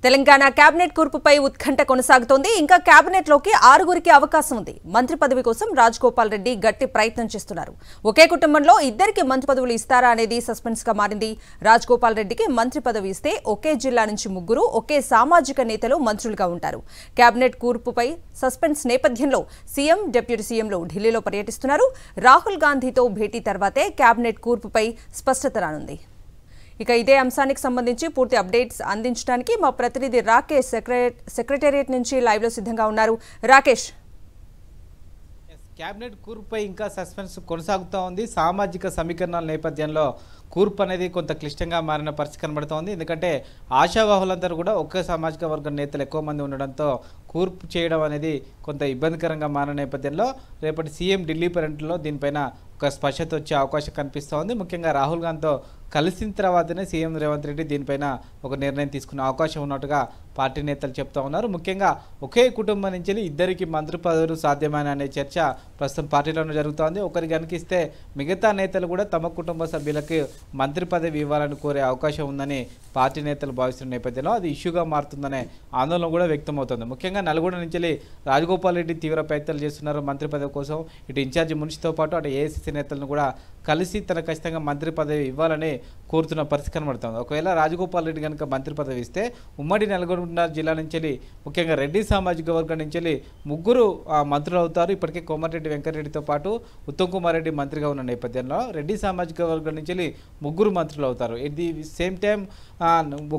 Telangana cabinet కూర్పుపై ఉత్కంఠ కొనసాగుతోంది. ఇంకా కేబినెట్ లోకి 6గురికి అవకాశం ఉంది. మంత్రి పదవి కోసం రాజగోపాల్ రెడ్డి గట్టి ప్రయత్నం చేస్తున్నారు. ఒకే కుటుంబంలో ఇద్దరికి మంత్రి పదవులు ఇస్తారా అనేది సస్పెన్స్ గా మారింది. రాజగోపాల్ రెడ్డికి మంత్రి పదవి ఇస్తే ఒకే జిల్లా నుంచి 3 ఒకే సామాజిక నేతలు మంత్రులుగా ఉంటారు. కేబినెట్ కూర్పుపై సస్పెన్స్ నేపథ్యంలో సీఎం, డిప్యూటీ సీఎంలు ఢిల్లీలో పర్యటిస్తున్నారు. రాహుల్ గాంధీతో భేటీ తర్వాతే కేబినెట్ కూర్పుపై స్పష్టత రానుంది. ఇక ఇదే అంశానికి సంబంధించి పూర్తి అప్డేట్స్ అందించడానికి మా ప్రతినిధి రాకేష్ సెక్రటేరియట్ నుంచి లైవ్ లో సిద్ధంగా ఉన్నారు. రాకేష్, కేబినెట్ కూర్పుపై ఇంకా సస్పెన్స్ కొనసాగుతూ ఉంది. సామాజిక సమీకరణాల నేపథ్యంలో కూర్పు అనేది కొంత క్లిష్టంగా మారిన పరిస్థితి కనబడుతోంది. ఎందుకంటే ఆశావాహులందరూ కూడా ఒకే సామాజిక వర్గం నేతలు ఎక్కువ మంది ఉండడంతో కూర్పు చేయడం అనేది కొంత ఇబ్బందికరంగా మారిన నేపథ్యంలో రేపటి సీఎం ఢిల్లీ పర్యటనలో దీనిపైన ఒక స్పష్టత వచ్చే అవకాశం కనిపిస్తోంది. ముఖ్యంగా రాహుల్ గాంధీతో కలిసిన తర్వాతనే సీఎం రేవంత్ రెడ్డి దీనిపైన ఒక నిర్ణయం తీసుకునే అవకాశం ఉన్నట్టుగా పార్టీ నేతలు చెప్తా ఉన్నారు. ముఖ్యంగా ఒకే కుటుంబం నుంచి ఇద్దరికి మంత్రి పదవులు సాధ్యమైన అనే చర్చ ప్రస్తుతం పార్టీలోనే జరుగుతోంది. ఒకరికి కనిపిస్తే మిగతా నేతలు కూడా తమ కుటుంబ సభ్యులకు మంత్రి పదవి ఇవ్వాలని కోరే అవకాశం ఉందని పార్టీ నేతలు భావిస్తున్న నేపథ్యంలో అది ఇష్యూగా మారుతుందనే ఆందోళన కూడా వ్యక్తమవుతుంది. ముఖ్యంగా నల్గొండ నుంచి రాజగోపాల్ రెడ్డి తీవ్ర ప్రయత్నాలు చేస్తున్నారు మంత్రి పదవి కోసం. ఇటు ఇన్ఛార్జి మున్షితో పాటు అటు ఏఐసీసీ నేతలను కూడా కలిసి తన ఖచ్చితంగా మంత్రి పదవి ఇవ్వాలని కోరుతున్న పరిస్థితి కనబడుతుంది. ఒకవేళ రాజగోపాల్ రెడ్డి కనుక మంత్రి పదవి ఇస్తే ఉమ్మడి నల్గొండ జిల్లా నుంచి ముఖ్యంగా రెడ్డి సామాజిక వర్గం నుంచి 3 మంత్రులు అవుతారు. ఇప్పటికే కోమటిరెడ్డి వెంకటరెడ్డితో పాటు ఉత్తమ్ కుమార్ రెడ్డి మంత్రిగా ఉన్న నేపథ్యంలో రెడ్డి సామాజిక వర్గం నుంచి 3 మంత్రులు అవుతారు. ఇది సేమ్ టైం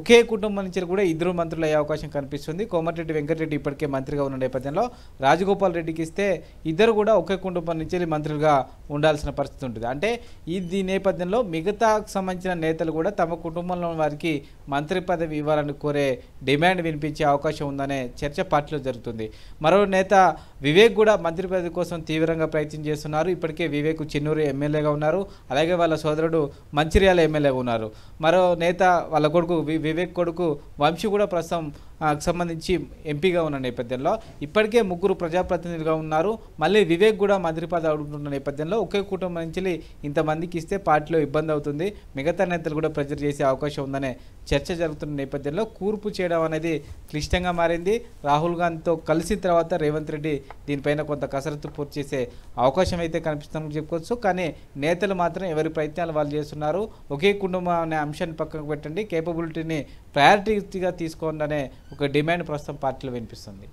ఒకే కుటుంబం నుంచి కూడా 2 మంత్రులు అయ్యే అవకాశం కనిపిస్తుంది. కోమటిరెడ్డి వెంకటరెడ్డి ఇప్పటికే మంత్రిగా ఉన్న నేపథ్యంలో రాజగోపాల్ రెడ్డికి ఇస్తే ఇద్దరు కూడా ఒకే కుటుంబం నుంచి మంత్రులుగా ఉండాల్సిన పరిస్థితి ఉంటుంది. అంటే ఈ నేపథ్యంలో మిగతాకు సంబంధించిన నేతలు కూడా తమ కుటుంబంలో వారికి మంత్రి పదవి ఇవ్వాలని కోరే డిమాండ్ వినిపించే అవకాశం ఉందనే చర్చ పార్టీలో జరుగుతుంది. మరో నేత వివేక్ కూడా మంత్రి పదవి కోసం తీవ్రంగా ప్రయత్నం చేస్తున్నారు. ఇప్పటికే వివేక్ చెన్నూరు ఎమ్మెల్యేగా ఉన్నారు. అలాగే వాళ్ళ సోదరుడు మంచిర్యాల ఎమ్మెల్యేగా ఉన్నారు. మరో నేత వాళ్ళ కొడుకు వివేక్ కొడుకు వంశీ కూడా ప్రస్తుతం సంబంధించి ఎంపీగా ఉన్న నేపథ్యంలో ఇప్పటికే 3 ప్రజాప్రతినిధులుగా ఉన్నారు. మళ్ళీ వివేక్ కూడా మంత్రి పదవి అడుగుతున్న నేపథ్యంలో ఒకే కుటుంబం నుంచి ఇంతమందికి ఇస్తే పార్టీలో ఇబ్బంది అవుతుంది, మిగతా నేతలు కూడా ప్రెజర్ చేసే అవకాశం ఉందనే చర్చ జరుగుతున్న నేపథ్యంలో కూర్పు చేయడం అనేది క్లిష్టంగా మారింది. రాహుల్ గాంధీతో కలిసిన తర్వాత రేవంత్ రెడ్డి దీనిపైన కొంత కసరత్తు పూర్తి చేసే అవకాశం అయితే కనిపిస్తుందని చెప్పుకోవచ్చు. కానీ నేతలు మాత్రం ఎవరి ప్రయత్నాలు వాళ్ళు చేస్తున్నారు. ఒకే కుటుంబం అనే అంశాన్ని పక్కకు పెట్టండి, కేపబిలిటీని ప్రయారిటీగా తీసుకోండి అనే ఒక డిమాండ్ ప్రస్తుతం పార్టీలో వినిపిస్తుంది.